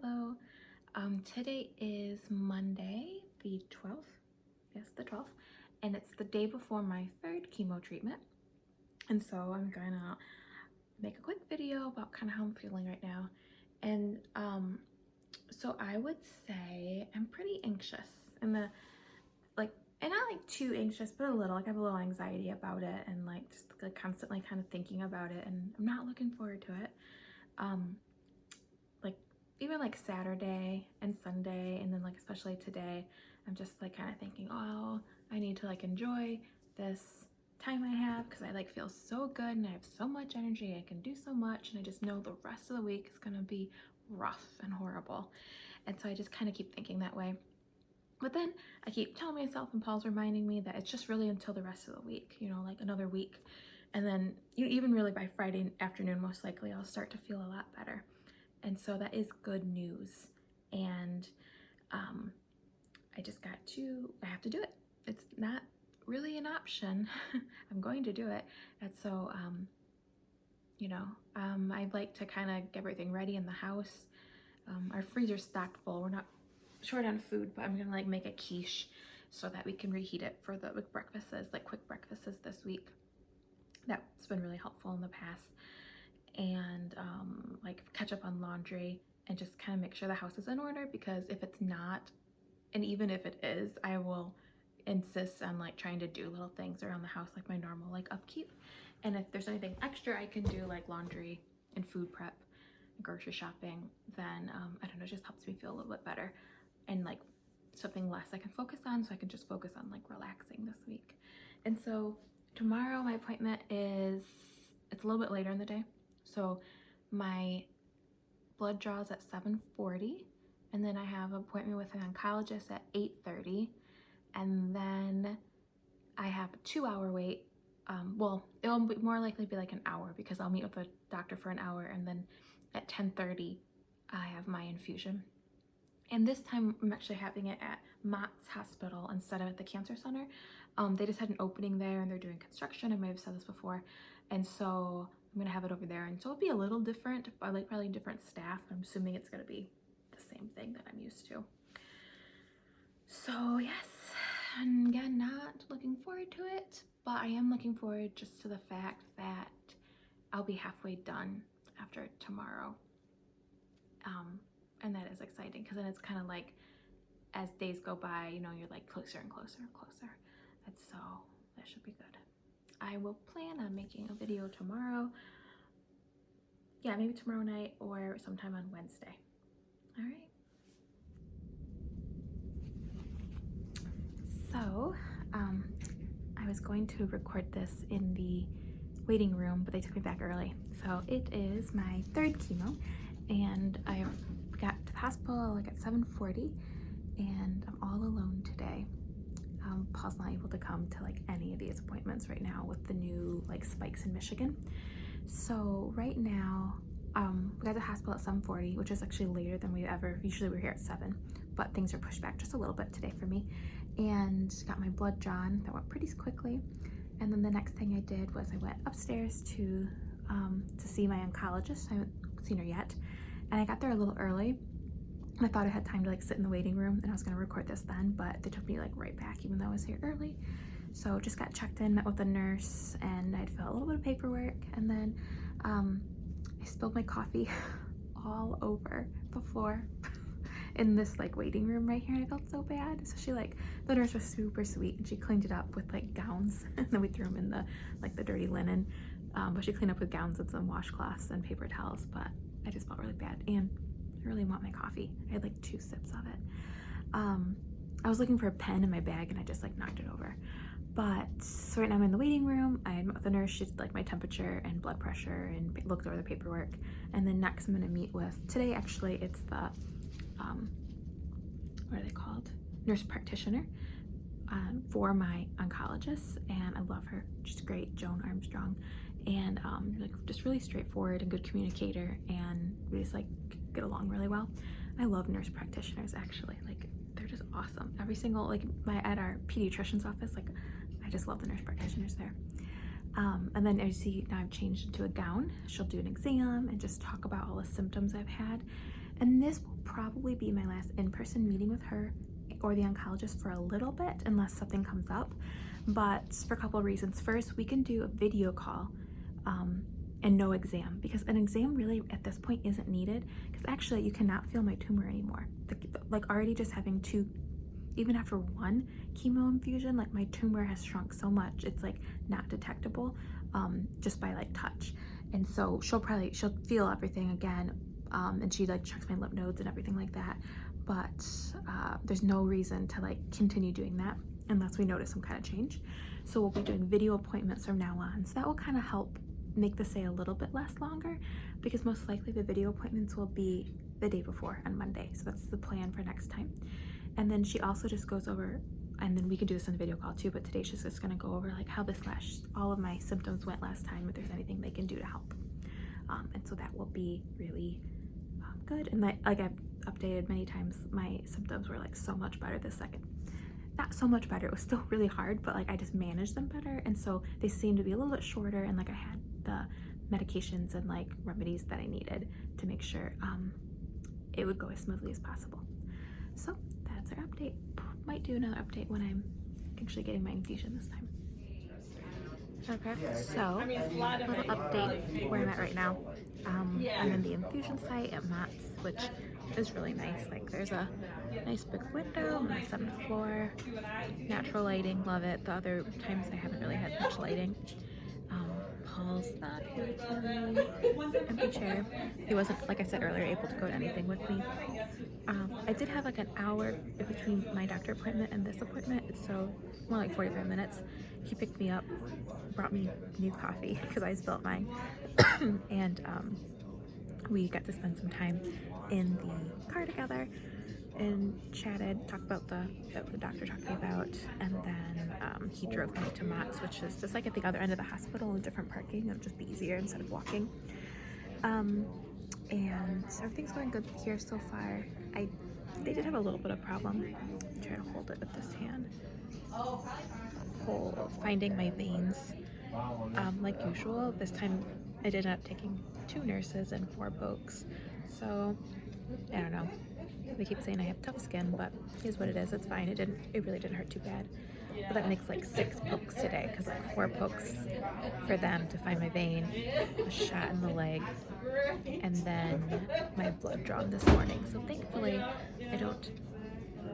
Hello. Today is Monday, the 12th. Yes, the 12th. And it's the day before my third chemo treatment. And so I'm gonna make a quick video about kind of how I'm feeling right now. And so I would say I'm pretty anxious and and not like too anxious, but a little. Like I have a little anxiety about it and like just like constantly kind of thinking about it, and I'm not looking forward to it. Like even like Saturday and Sunday, and then like especially today, I'm just like kind of thinking, oh, I need to like enjoy this time I have because I like feel so good and I have so much energy. I can do so much, and I just know the rest of the week is gonna be rough and horrible. And so I just kind of keep thinking that way. But then I keep telling myself, and Paul's reminding me that it's just really until the rest of the week, you know, like another week. And then even really by Friday afternoon, most likely I'll start to feel a lot better. And so that is good news. And I have to do it. It's not really an option. I'm going to do it. And so, I'd like to kind of get everything ready in the house. Our freezer's stocked full. We're not short on food, but I'm gonna like make a quiche so that we can reheat it for the breakfasts, like quick breakfasts this week. That's been really helpful in the past. And like catch up on laundry and just kind of make sure the house is in order, because if it's not, and even if it is, I will insist on like trying to do little things around the house, like my normal like upkeep. And if there's anything extra I can do, like laundry and food prep, grocery shopping, then I don't know, it just helps me feel a little bit better and like something less I can focus on, so I can just focus on like relaxing this week. And so tomorrow my appointment it's a little bit later in the day. So my blood draws at 7:40, and then I have an appointment with an oncologist at 8:30, and then I have a 2-hour wait. Well, it'll more likely be like an hour because I'll meet with the doctor for an hour, and then at 10:30 I have my infusion. And this time I'm actually having it at Mott's Hospital instead of at the cancer center. They just had an opening there and they're doing construction. I might have said this before. And so I'm gonna have it over there. And so it'll be a little different, but like probably different staff. I'm assuming it's gonna be the same thing that I'm used to. So yes, and again, not looking forward to it, but I am looking forward just to the fact that I'll be halfway done after tomorrow. And that is exciting because then it's kind of like as days go by, you know, you're like closer and closer and closer. And so that should be good. I will plan on making a video tomorrow. Yeah, maybe tomorrow night or sometime on Wednesday. All right. So I was going to record this in the waiting room, but they took me back early. So it is my third chemo, and I got to the hospital like at 7:40, and I'm all alone today. Paul's not able to come to like any of these appointments right now with the new like spikes in Michigan. So right now, we got to the hospital at 7:40, which is actually later than usually we're here at 7, but things are pushed back just a little bit today for me. And got my blood drawn. That went pretty quickly. And then the next thing I did was I went upstairs to see my oncologist. I haven't seen her yet. And I got there a little early. I thought I had time to like sit in the waiting room and I was gonna record this then, but they took me like right back even though I was here early. So just got checked in, met with the nurse, and I'd fill out a little bit of paperwork, and then I spilled my coffee all over the floor in this like waiting room right here, and I felt so bad. So the nurse was super sweet and she cleaned it up with like gowns and then we threw them in the dirty linen, but she cleaned up with gowns and some washcloths and paper towels. But I just felt really bad and I really want my coffee. I had like 2 sips of it. I was looking for a pen in my bag and I just like knocked it over. But so right now I'm in the waiting room. I met with the nurse. She did like my temperature and blood pressure and looked over the paperwork. And then next I'm gonna meet with, today actually it's the, what are they called? Nurse practitioner for my oncologist. And I love her. She's great, Joan Armstrong. And like just really straightforward and good communicator, and we just like get along really well. I love nurse practitioners actually, like they're just awesome. Every single, like at our pediatrician's office, like I just love the nurse practitioners there. And then as you see now I've changed into a gown. She'll do an exam and just talk about all the symptoms I've had. And this will probably be my last in-person meeting with her or the oncologist for a little bit, unless something comes up. But for a couple of reasons. First, we can do a video call and no exam, because an exam really at this point isn't needed, because actually you cannot feel my tumor anymore. Like already just having two, even after one chemo infusion, like my tumor has shrunk so much it's like not detectable just by like touch. And so she'll feel everything again, and she like checks my lymph nodes and everything like that, but there's no reason to like continue doing that unless we notice some kind of change. So we'll be doing video appointments from now on, so that will kind of help make the stay a little bit less longer, because most likely the video appointments will be the day before on Monday. So that's the plan for next time. And then she also just goes over, and then we can do this in the video call too, but today she's just going to go over like how all of my symptoms went last time, if there's anything they can do to help. And so that will be really good. And like I've updated many times, my symptoms were like so much better this second. Not so much better, it was still really hard, but like I just managed them better, and so they seemed to be a little bit shorter, and like I had the medications and like remedies that I needed to make sure it would go as smoothly as possible. So that's our update. Might do another update when I'm actually getting my infusion this time. Okay, so a little update where I'm at right now. I'm in the infusion site at Mott's, which is really nice. Like there's a nice big window on the 7th floor, natural lighting, love it. The other times I haven't really had much lighting. Paul's not here tonight, empty chair. He wasn't, like I said earlier, able to go to anything with me. I did have like an hour in between my doctor appointment and this appointment, so more like 45 minutes. He picked me up, brought me new coffee because I spilled mine, and we got to spend some time in the car together and chatted, talked about the doctor talked to me about, and then he drove me to Mott's, which is just like at the other end of the hospital in different parking. It would just be easier instead of walking. And so everything's going good here so far. They did have a little bit of problem. Try to hold it with this hand. Finding my veins. Like usual, this time I did end up taking 2 nurses and 4 pokes. So I don't know. They keep saying I have tough skin, but here's what it is. It's fine. It really didn't hurt too bad. But that makes like 6 pokes today, because like 4 pokes for them to find my vein, a shot in the leg, and then my blood drawn this morning. So thankfully I don't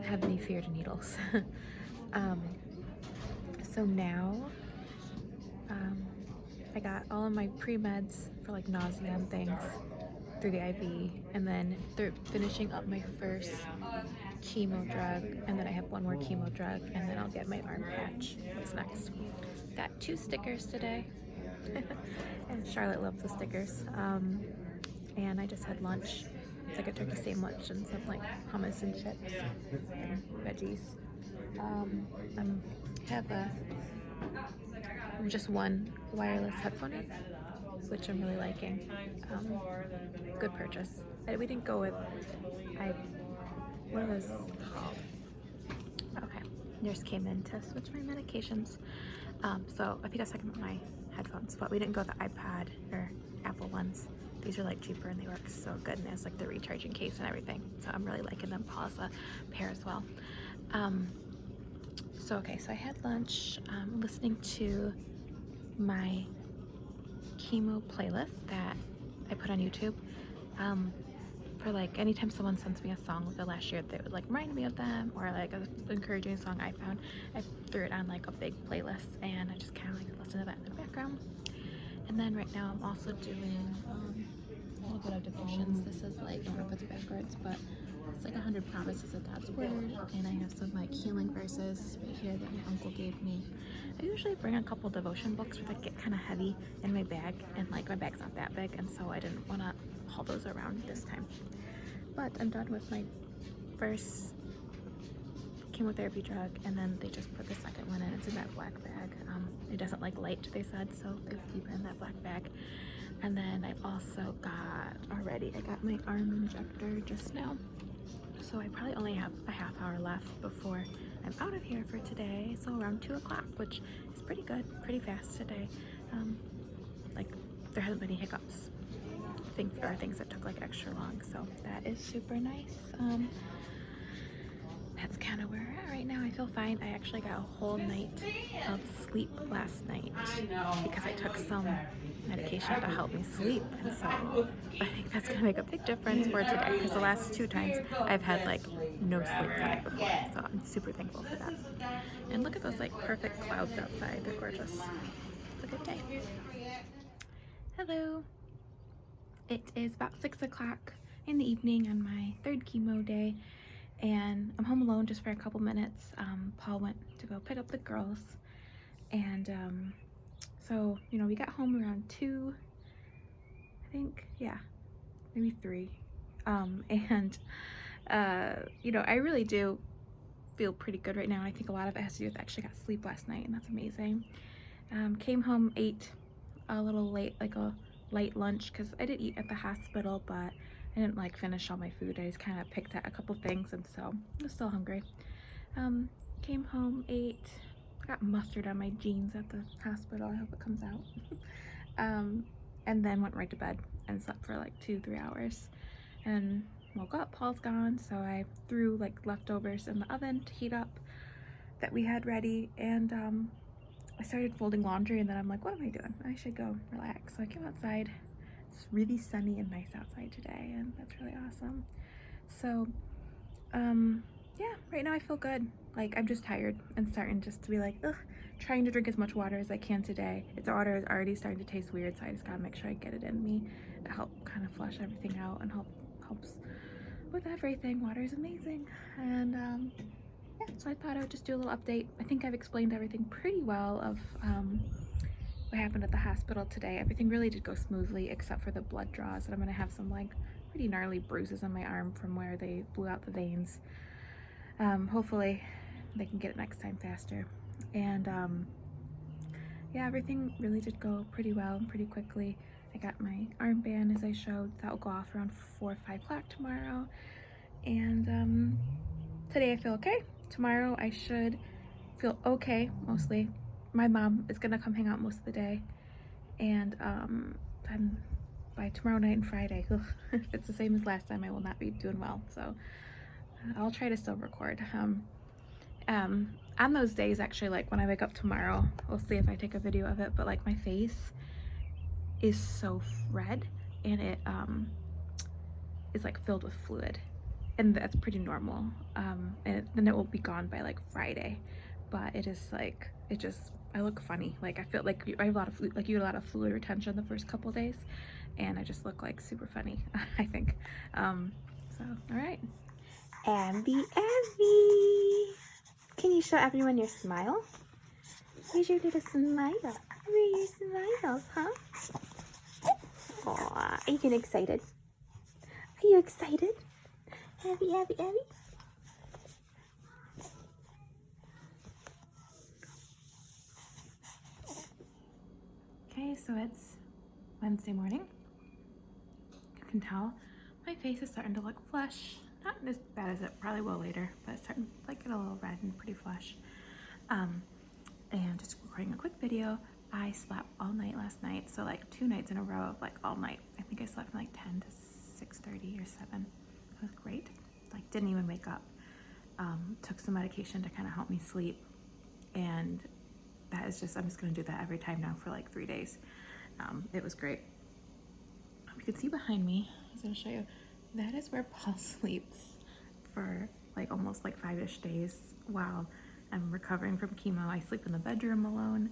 have any fear to needles. So now I got all of my pre-meds for like nausea and things through the IV, and then they're finishing up my first chemo drug, and then I have 1 more chemo drug, and then I'll get my arm patch. What's next? Got 2 stickers today. And Charlotte loves the stickers. And I just had lunch. It's like a turkey sandwich and some like hummus and chips and veggies. I have just 1 wireless headphone in, which I'm really liking. Good purchase. We didn't go with, what are those called? Okay, nurse came in to switch my medications. So I think I was talking about my headphones, but we didn't go with the iPod or Apple ones. These are like cheaper and they work so good, and there's like the recharging case and everything. So I'm really liking them. Paul has a pair as well. So I had lunch, listening to my chemo playlist that I put on YouTube. For like anytime someone sends me a song with the last year that would like remind me of them, or like an encouraging song I found, I threw it on like a big playlist, and I just kind of like listen to that in the background. And then right now I'm also doing a little bit of devotions. This is like, I don't know if it's backwards, but it's like 100 promises of God's word, and I have some like healing verses right here that my uncle gave me. I usually bring a couple devotion books that get kind of heavy in my bag, and like my bag's not that big, and so I didn't want to haul those around this time. But I'm done with my first chemotherapy drug, and then they just put the second one in. It's in that black bag. It doesn't like light, they said, so they keep it in that black bag. And then I've also got I got my arm injector just now. So I probably only have a half hour left before I'm out of here for today. So around 2 o'clock, which is pretty good, pretty fast today. Like there hasn't been any hiccups. things that took like extra long. So that is super nice. That's kind of where we're at right now. I feel fine. I actually got a whole night of sleep last night because I took some medication to help me sleep, and so I think that's gonna make a big difference for today, because the last 2 times I've had like no sleep the night before, so I'm super thankful for that. And look at those like perfect clouds outside. They're gorgeous. It's a good day. Hello. It is about 6 o'clock in the evening on my 3rd chemo day, and I'm home alone just for a couple minutes. Paul went to go pick up the girls, and so, you know, we got home around 2, I think, yeah, maybe 3. And you know, I really do feel pretty good right now. I think a lot of it has to do with actually got sleep last night, and that's amazing. Came home, ate a little late, like a light lunch, because I did eat at the hospital, but I didn't like finish all my food. I just kind of picked at a couple things, and so I was still hungry. Came home, ate, got mustard on my jeans at the hospital. I hope it comes out. And then went right to bed and slept for like 2-3 hours, and woke up. Paul's gone, so I threw like leftovers in the oven to heat up that we had ready, and I started folding laundry, and then I'm like, what am I doing? I should go relax. So I came outside. It's really sunny and nice outside today, and that's really awesome. So yeah, right now I feel good. Like, I'm just tired and starting just to be like, ugh, trying to drink as much water as I can today. Its water is already starting to taste weird, so I just gotta make sure I get it in me to help kind of flush everything out and helps with everything. Water is amazing. And yeah, so I thought I would just do a little update. I think I've explained everything pretty well of what happened at the hospital today. Everything really did go smoothly except for the blood draws, and I'm gonna have some like pretty gnarly bruises on my arm from where they blew out the veins. Hopefully they can get it next time faster. And yeah, everything really did go pretty well and pretty quickly. I got my armband, as I showed. That will go off around 4 or 5 o'clock tomorrow. And today I feel okay. Tomorrow I should feel okay, mostly. My mom is gonna come hang out most of the day, and then by tomorrow night and Friday, if it's the same as last time, I will not be doing well. So I'll try to still record. On those days, actually, like when I wake up tomorrow, we'll see if I take a video of it, but like my face is so red, and it is like filled with fluid, and that's pretty normal. And then it will be gone by like Friday, but it is like, I look funny. Like, I feel like I have a lot of fluid, like you get a lot of fluid retention the first couple days, and I just look like super funny, I think. So all right, Abby, can you show everyone your smile? Here's your little smile. Where's your smile, huh? Aw, are you getting excited? Are you excited? Abby. Okay, so it's Wednesday morning. You can tell my face is starting to look flush. Not as bad as it probably will later, but it's starting to like get a little red and pretty flush. And just recording a quick video. I slept all night last night, so like 2 nights in a row of like all night. I think I slept from like 10 to 6:30 or 7. It was great. Like, didn't even wake up. Took some medication to kind of help me sleep, and that is just, I'm just gonna do that every time now for like 3 days. It was great. You can see behind me, I was gonna show you, that is where Paul sleeps for like almost like 5-ish days while I'm recovering from chemo. I sleep in the bedroom alone,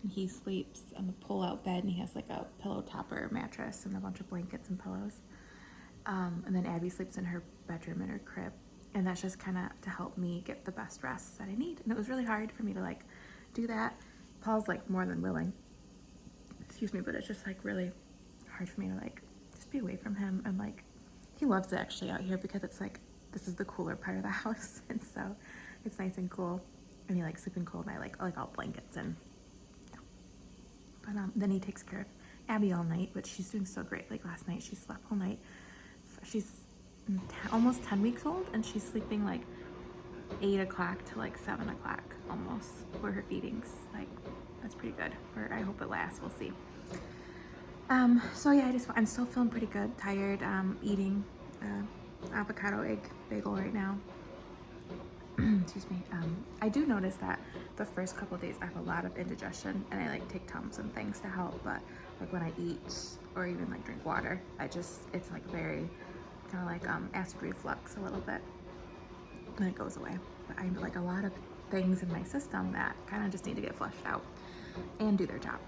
and he sleeps on the pull-out bed, and he has like a pillow topper mattress and a bunch of blankets and pillows. And then Abby sleeps in her bedroom in her crib, and that's just kind of to help me get the best rest that I need. And it was really hard for me to like do that. Paul's like more than willing, excuse me, but it's just like really hard for me to like just be away from him. And like, he loves it actually out here because it's like, this is the cooler part of the house, and so it's nice and cool, and he likes sleeping cold. And I like all blankets, and yeah. But then he takes care of Abby all night, but she's doing so great. Like last night she slept all night. She's almost 10 weeks old, and she's sleeping like 8 o'clock to like 7 o'clock almost for her feedings. Like, that's pretty good. I hope it lasts. We'll see. So yeah, I'm still feeling pretty good. Tired. Eating avocado egg bagel right now. Excuse me. I do notice that the first couple of days I have a lot of indigestion, and I like take Tums and things to help. But like when I eat or even like drink water, it's like very kind of like acid reflux a little bit, and it goes away. But I have like a lot of things in my system that kind of just need to get flushed out and do their job.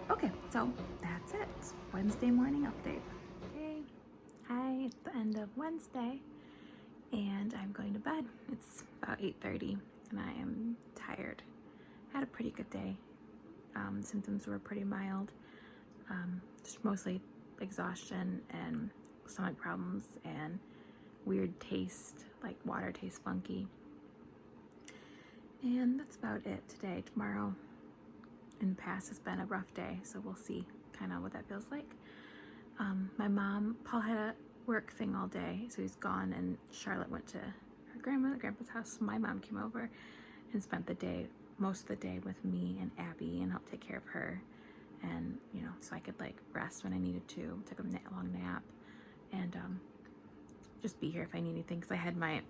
Okay, so that's it. It's Wednesday morning update. Okay, hi, it's the end of Wednesday, and I'm going to bed. It's about 8:30, and I am tired. Had a pretty good day. Symptoms were pretty mild. Just mostly exhaustion and stomach problems and weird taste, like water tastes funky. And that's about it today. Tomorrow in the past has been a rough day, so we'll see kind of what that feels like. My mom, Paul had a work thing all day, so he's gone, and Charlotte went to her grandpa's house. My mom came over and spent the day, most of the day, with me and Abby and helped take care of her, and so I could like rest when I needed to, took a long nap, and just be here if I need anything, because I had my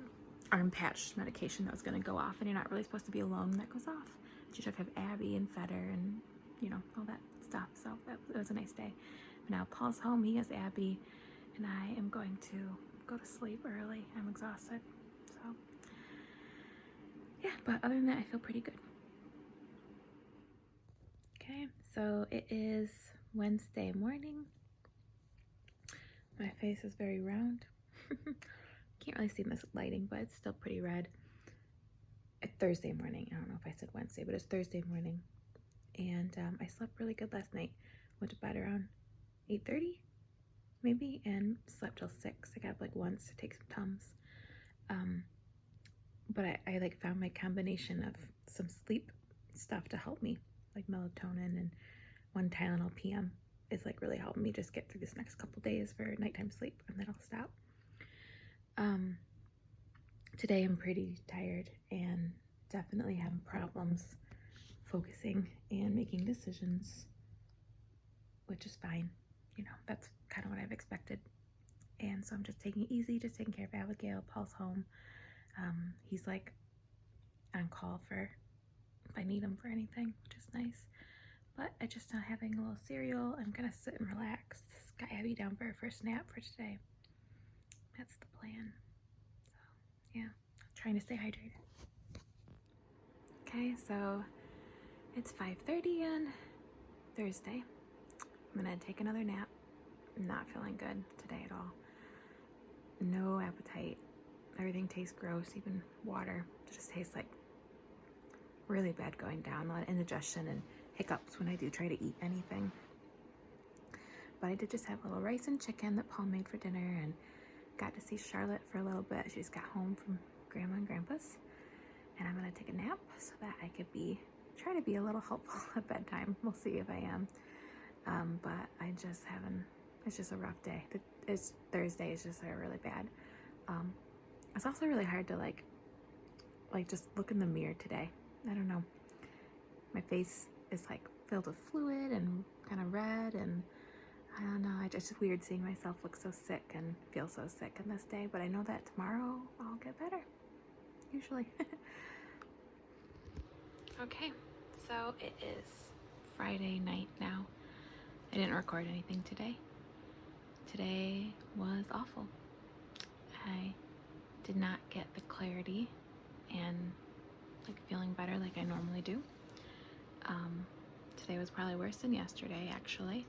arm patch medication that was going to go off, and you're not really supposed to be alone when that goes off. She took care of Abby and fed her and all that stuff, so it was a nice day. But now Paul's home, he has Abby, and I am going to go to sleep early. I'm exhausted, so yeah, but other than that, I feel pretty good. Okay, so it is Wednesday morning. My face is very round. Can't really see in this lighting, but it's still pretty red. It's Thursday morning. I don't know if I said Wednesday, but it's Thursday morning. And I slept really good last night. Went to bed around 8:30, maybe, and slept till 6. I got up like once to take some Tums. But I like found my combination of some sleep stuff to help me, like melatonin and one Tylenol PM is like really helping me just get through this next couple days for nighttime sleep, and then I'll stop. Today I'm pretty tired and definitely having problems focusing and making decisions, which is fine. That's kind of what I've expected. And so I'm just taking it easy, just taking care of Abigail. Paul's home. He's like on call for if I need him for anything, which is nice. But I just not having a little cereal. I'm gonna sit and relax. Got Abby down for her first nap for today. That's the plan. So yeah, trying to stay hydrated. Okay, so it's 5:30 on Thursday. I'm gonna take another nap. I'm not feeling good today at all. No appetite. Everything tastes gross, even water. It just tastes like really bad going down. A lot of indigestion and hiccups when I do try to eat anything. But I did just have a little rice and chicken that Paul made for dinner, and got to see Charlotte for a little bit. She just got home from Grandma and Grandpa's, and I'm gonna take a nap so that I could try to be a little helpful at bedtime. We'll see if I am. But it's just a rough day. It's Thursday is just really bad. It's also really hard to like just look in the mirror today. I don't know. My face is like filled with fluid and kind of red, and I don't know. It's just weird seeing myself look so sick and feel so sick in this day. But I know that tomorrow I'll get better, usually. Okay, so it is Friday night now. I didn't record anything today. Today was awful. I did not get the clarity and like feeling better like I normally do. Today was probably worse than yesterday, actually.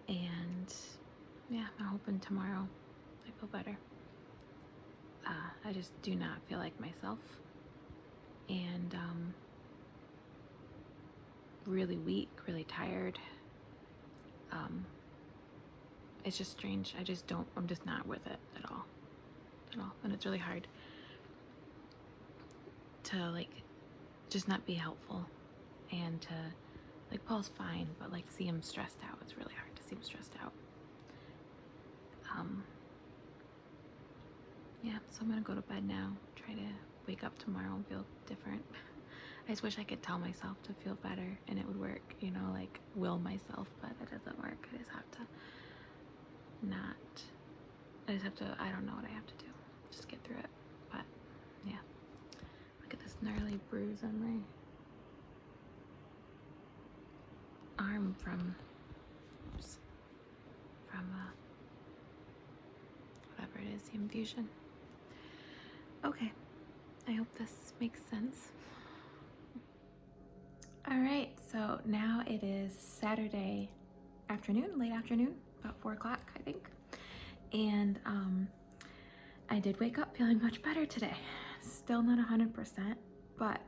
And yeah, I'm hoping tomorrow I feel better. I just do not feel like myself, and really weak, really tired. It's just strange. I'm just not with it at all. And it's really hard to like just not be helpful, and to like Paul's fine, but like see him stressed out. It's really hard to see him stressed out. Yeah, so I'm gonna go to bed now, try to wake up tomorrow and feel different. I just wish I could tell myself to feel better and it would work, you know, like will myself, but it doesn't work. I just have to I don't know what I have to do. Just get through it. But yeah. Look at this gnarly bruise on my arm from whatever it is, the infusion. Okay, I hope this makes sense. All right, so now it is Saturday afternoon, late afternoon, about 4 o'clock, I think. And I did wake up feeling much better today. Still not 100%, but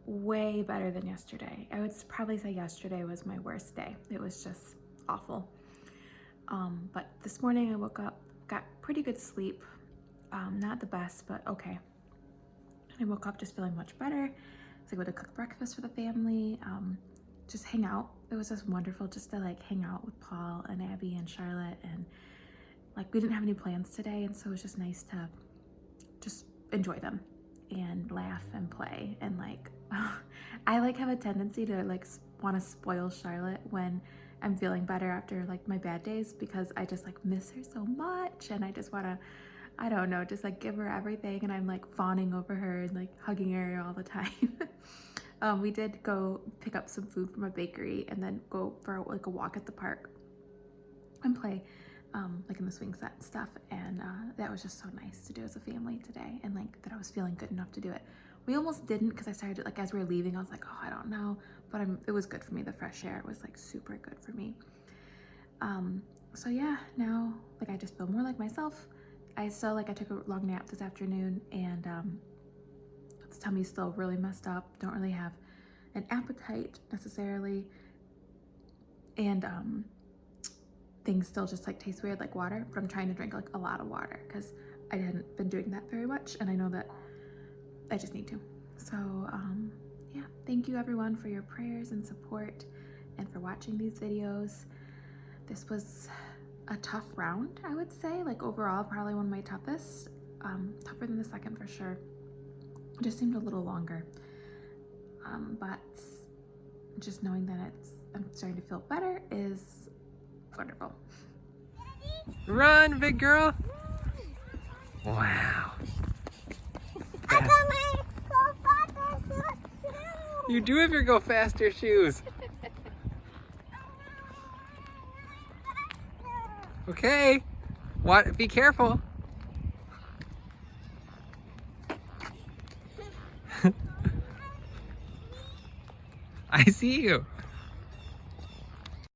way better than yesterday. I would probably say yesterday was my worst day. It was just awful. But this morning I woke up, got pretty good sleep. Not the best, but okay. I woke up just feeling much better. So I go to cook breakfast for the family, just hang out. It was just wonderful just to like hang out with Paul and Abby and Charlotte, and like we didn't have any plans today, and so it was just nice to just enjoy them and laugh and play. And like I like have a tendency to like want to spoil Charlotte when I'm feeling better after like my bad days, because I just like miss her so much, and I just want to, I don't know, just like give her everything, and I'm like fawning over her and like hugging her all the time. We did go pick up some food from a bakery and then go for like a walk at the park and play like in the swing set and stuff, and that was just so nice to do as a family today, and like that I was feeling good enough to do it. We almost didn't, because I started like as we were leaving I was like, oh, I don't know, but it was good for me. The fresh air was like super good for me. So yeah, now like I just feel more like myself. I still like I took a long nap this afternoon, and this tummy's still really messed up. Don't really have an appetite necessarily, and things still just like taste weird, like water, but I'm trying to drink like a lot of water because I hadn't been doing that very much, and I know that I just need to. So yeah, thank you everyone for your prayers and support and for watching these videos. This was a tough round, I would say, like overall probably one of my toughest, tougher than the second for sure. It just seemed a little longer, but just knowing that I'm starting to feel better is wonderful. Run, big girl. Wow. I got my go faster shoes. You do have your go faster shoes. Okay. What? Be careful. I see you.